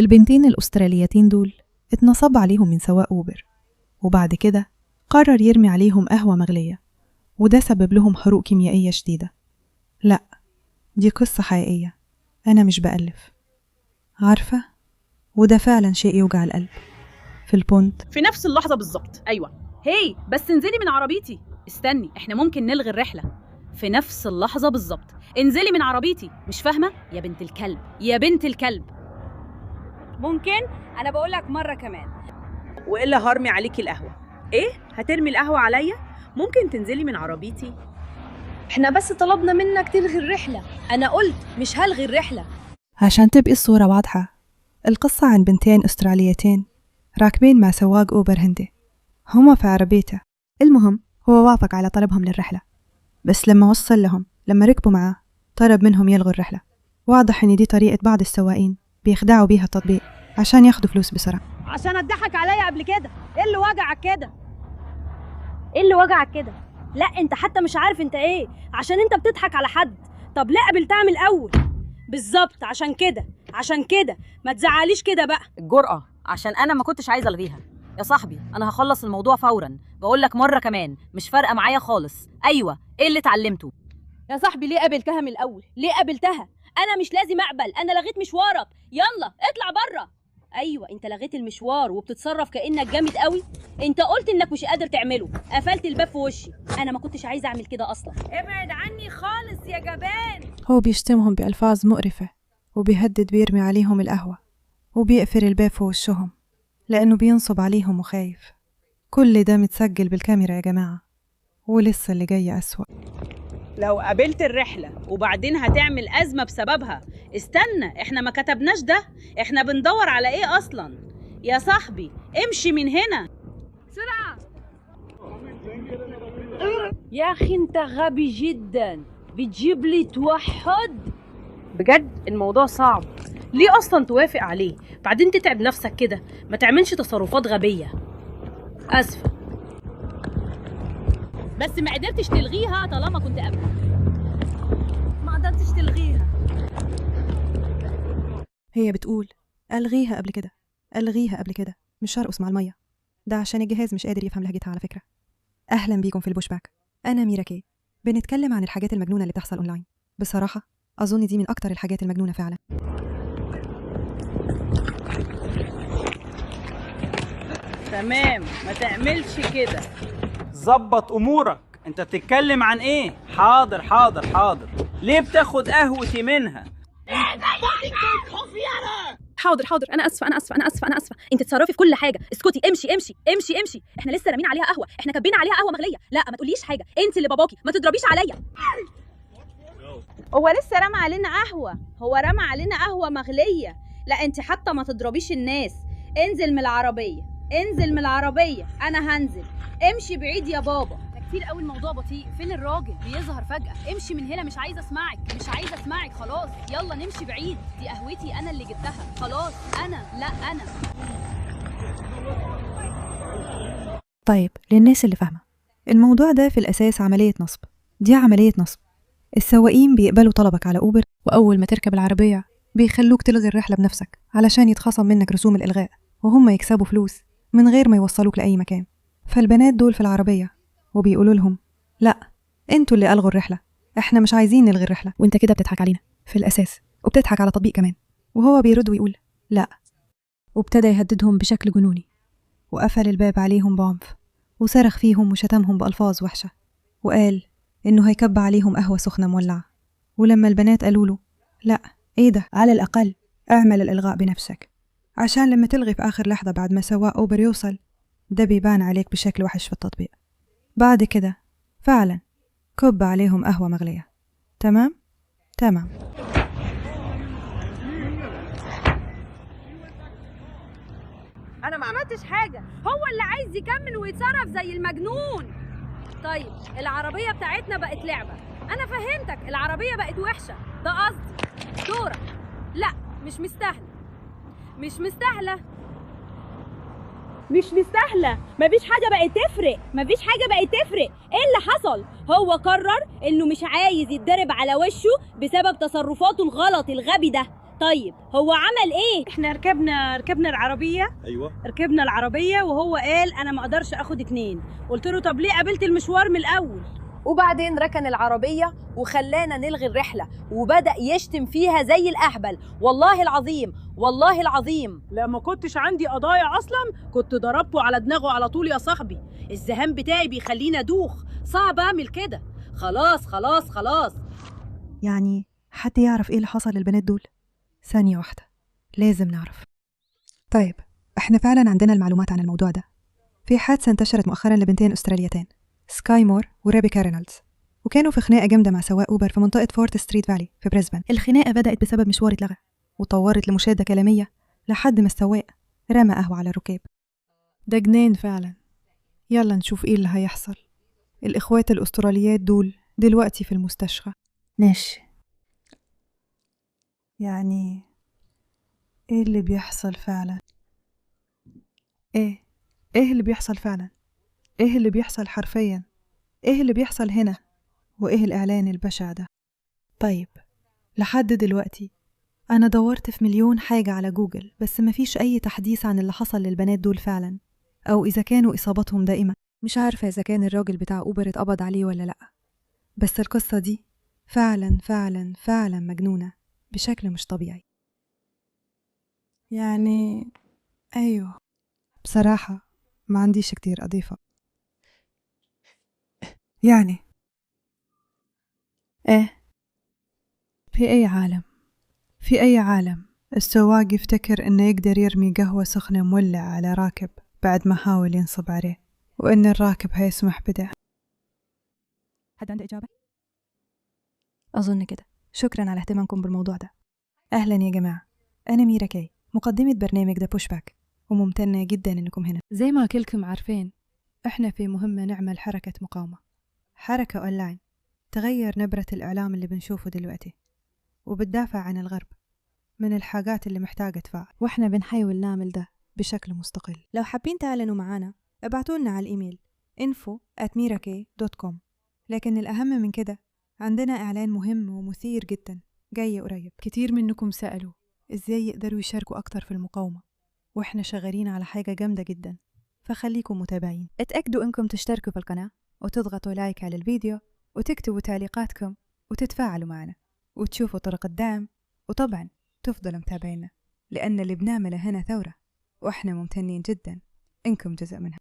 البنتين الأستراليتين دول اتنصب عليهم من سواق أوبر، وبعد كده قرر يرمي عليهم قهوة مغلية، وده سبب لهم حروق كيميائية شديدة. لأ، دي قصة حقيقية، أنا مش بألف، عارفة؟ وده فعلا شيء يوجع القلب. في البونت في نفس اللحظة بالظبط. أيوة، هي بس انزلي من عربيتي. استني، احنا ممكن نلغي الرحلة. في نفس اللحظة بالظبط، انزلي من عربيتي. مش فاهمة يا بنت الكلب، يا بنت الكلب. ممكن أنا بقولك مرة كمان. وإلا هرمي عليكي القهوة. إيه؟ هترمي القهوة عليا؟ ممكن تنزلي من عربيتي؟ احنا بس طلبنا منك تلغي الرحلة. أنا قلت مش هلغي الرحلة. عشان تبقي الصورة واضحة، القصة عن بنتين أستراليتين راكبين مع سواق أوبر هندي، هما في عربيته. المهم هو وافق على طلبهم للرحلة، بس لما وصل لهم، لما ركبوا معاه، طلب منهم يلغوا الرحلة. واضح إن دي طريقة بعض السواقين بيخدعوا بيها التطبيق عشان ياخدوا فلوس بسرعة. عشان اتضحك عليا قبل كده. ايه اللي وجعك كده؟ ايه اللي وجعك كده؟ لا انت حتى مش عارف انت ايه، عشان انت بتضحك على حد. طب لا قبلتها من الاول. بالظبط، عشان كده ما تزعليش كده بقى. الجرأة عشان انا ما كنتش عايزه الغيها. يا صاحبي انا هخلص الموضوع فورا، بقول لك مره كمان مش فارقه معايا خالص. ايوه، ايه اللي اتعلمته؟ يا صاحبي ليه قبلتها من الاول؟ ليه قبلتها؟ انا مش لازم اقبل، انا لغيت مشوارك. يلا اطلع بره. ايوه انت لغيت المشوار وبتتصرف كانك جامد قوي. انت قلت انك مش قادر تعمله، قفلت الباب في وشي. انا ما كنتش عايزه اعمل كده اصلا. ابعد عني خالص يا جبان. هو بيشتمهم بألفاظ مقرفة، وبيهدد بيرمي عليهم القهوة، وبيقفل الباب في وشهم لأنه بينصب عليهم وخايف. كل ده متسجل بالكاميرا يا جماعة، ولسه اللي جاي أسوأ. لو قابلت الرحلة وبعدين هتعمل أزمة بسببها، استنى، احنا ما كتبناش ده، احنا بندور على ايه أصلا؟ يا صاحبي امشي من هنا بسرعة. يا أخي أنت غبي جدا، بتجيب لي توحد. بجد الموضوع صعب. ليه أصلا توافق عليه؟ بعدين تتعب نفسك كده، ما تعملش تصرفات غبية. أسفة، بس ما قدرتش تلغيها طالما كنت قبل. ما قدرتش تلغيها. هي بتقول ألغيها قبل كده، مش هرقص مع المية. ده عشان الجهاز مش قادر يفهم لهجتها على فكرة. أهلا بيكم في البوش باك، أنا ميرا كي. بنتكلم عن الحاجات المجنونة اللي بتحصل أونلاين. بصراحة أظن دي من أكتر الحاجات المجنونة فعلا. تمام، ما تعملش كده. ظبط امورك، انت بتتكلم عن ايه؟ حاضر حاضر حاضر. ليه بتاخد قهوتي منها؟ حاضر، انا اسفه. انت تتصرفي في كل حاجه. اسكتي، امشي. احنا لسه رامين عليها قهوه، احنا كبينا عليها قهوه مغليه. لا ما تقوليش حاجه، انت اللي باباكي، ما تضربيش عليا. هو لسه رمى علينا قهوه مغليه. لا انت حتى ما تضربيش الناس. انزل من العربيه، انا هنزل. امشي بعيد يا بابا. كتير قوي الموضوع بطيء. فين الراجل؟ بيظهر فجأة. امشي من هنا، مش عايزة اسمعك خلاص. يلا نمشي بعيد. دي قهوتي انا اللي جبتها خلاص. انا طيب للناس اللي فاهمة، الموضوع ده في الأساس عملية نصب. دي عملية نصب. السواقين بيقبلوا طلبك على أوبر، وأول ما تركب العربية بيخلوك تلغي الرحلة بنفسك علشان يتخصم منك رسوم الإلغاء، وهم يكسبوا فلوس من غير ما يوصلوك لأي مكان. فالبنات دول في العربية وبيقولوا لهم لا، انتوا اللي ألغوا الرحلة، احنا مش عايزين نلغي الرحلة، وانت كده بتضحك علينا في الأساس، وبتضحك على تطبيق كمان. وهو بيرد ويقول لا، وابتدى يهددهم بشكل جنوني، وقفل الباب عليهم بعنف، وصرخ فيهم وشتمهم بألفاظ وحشة، وقال إنه هيكب عليهم قهوة سخنة مولعة. ولما البنات قالوا له لا، ايه ده، على الأقل اعمل الإلغاء بنفسك، عشان لما تلغي في آخر لحظة بعد ما سواق أوبر يوصل، ده بيبان عليك بشكل وحش في التطبيق. بعد كده فعلا كب عليهم قهوة مغلية. تمام. انا ما عملتش حاجة، هو اللي عايز يكمل ويتصرف زي المجنون. طيب العربية بتاعتنا بقت لعبة. انا فهمتك، العربية بقت وحشة، ده قصدي. دورك. لا مش مستاهلة. مفيش حاجة بقت تفرق. ايه اللي حصل؟ هو قرر انه مش عايز يتضرب على وشه بسبب تصرفاته الغلط الغبي ده. طيب هو عمل ايه؟ احنا ركبنا العربيه. ايوه ركبنا العربيه وهو قال انا ما اقدرش اخد 2. قلت له طب ليه قابلت المشوار من الاول؟ وبعدين ركن العربية وخلانا نلغي الرحلة وبدأ يشتم فيها زي الأهبل. والله العظيم والله العظيم. لا ما كنتش عندي قضايا اصلا كنت ضربته على دماغه على طول يا صاحبي. الذهان بتاعي بيخليني ادوخ، صعب اعمل كده. خلاص خلاص خلاص. يعني حد يعرف إيه اللي حصل للبنات دول؟ ثانية واحدة، لازم نعرف. طيب، إحنا فعلا عندنا المعلومات عن الموضوع ده. في حادثة انتشرت مؤخرا لبنتين أستراليتين، سكاي مور وريبيكا رينولدز، وكانوا في خناقة جامدة مع سواق أوبر في منطقة فورت ستريت فالي في بريسبان. الخناقة بدأت بسبب مشوار اتلغى وطورت لمشادة كلامية لحد ما السواق رمى قهوة على الركاب. ده جنان فعلا. يلا نشوف إيه اللي هيحصل. الإخوات الأستراليات دول دلوقتي في المستشفى. ماشي، يعني إيه اللي بيحصل فعلا؟ إيه اللي بيحصل فعلا؟ إيه اللي بيحصل حرفيا؟ إيه اللي بيحصل هنا؟ وإيه الإعلان البشع ده؟ طيب، لحد دلوقتي أنا دورت في مليون حاجة على جوجل، بس مفيش أي تحديث عن اللي حصل للبنات دول فعلا، أو إذا كانوا إصابتهم دائمة. مش عارفة إذا كان الراجل بتاع أوبر اتقبض عليه ولا لأ، بس القصة دي فعلا فعلا فعلا مجنونة بشكل مش طبيعي. يعني أيوه، بصراحة ما عنديش كتير أضيفه. يعني في أي عالم السواق يفتكر إنه يقدر يرمي قهوة سخنة مولع على راكب بعد ما حاول ينصب عليه، وإن الراكب هيسمح بده؟ حد عنده إجابة؟ أظن كده. شكرا على اهتمامكم بالموضوع ده. أهلا يا جماعة، أنا ميرا كاي، مقدمة برنامج ذا بوشباك، وممتنة جدا إنكم هنا. زي ما كلكم عارفين، إحنا في مهمة نعمل حركة مقاومة، حركة أونلاين تغير نبرة الإعلام اللي بنشوفه دلوقتي، وبتدافع عن الغرب من الحاجات اللي محتاجة تفاعل، وإحنا بنحاول نعمل ده بشكل مستقل. لو حابين تعلنوا معانا ابعتولنا على الإيميل info@mirakay.com. لكن الأهم من كده، عندنا إعلان مهم ومثير جدا جاي قريب. كتير منكم سألوا إزاي يقدروا يشاركوا أكتر في المقاومة، وإحنا شغالين على حاجة جامدة جدا، فخليكم متابعين. اتأكدوا إنكم تشتركوا في القناة وتضغطوا لايك على الفيديو وتكتبوا تعليقاتكم وتتفاعلوا معنا وتشوفوا طرق الدعم، وطبعا تفضلوا متابعينا، لأن اللي بنعمله هنا ثورة، وإحنا ممتنين جدا إنكم جزء منها.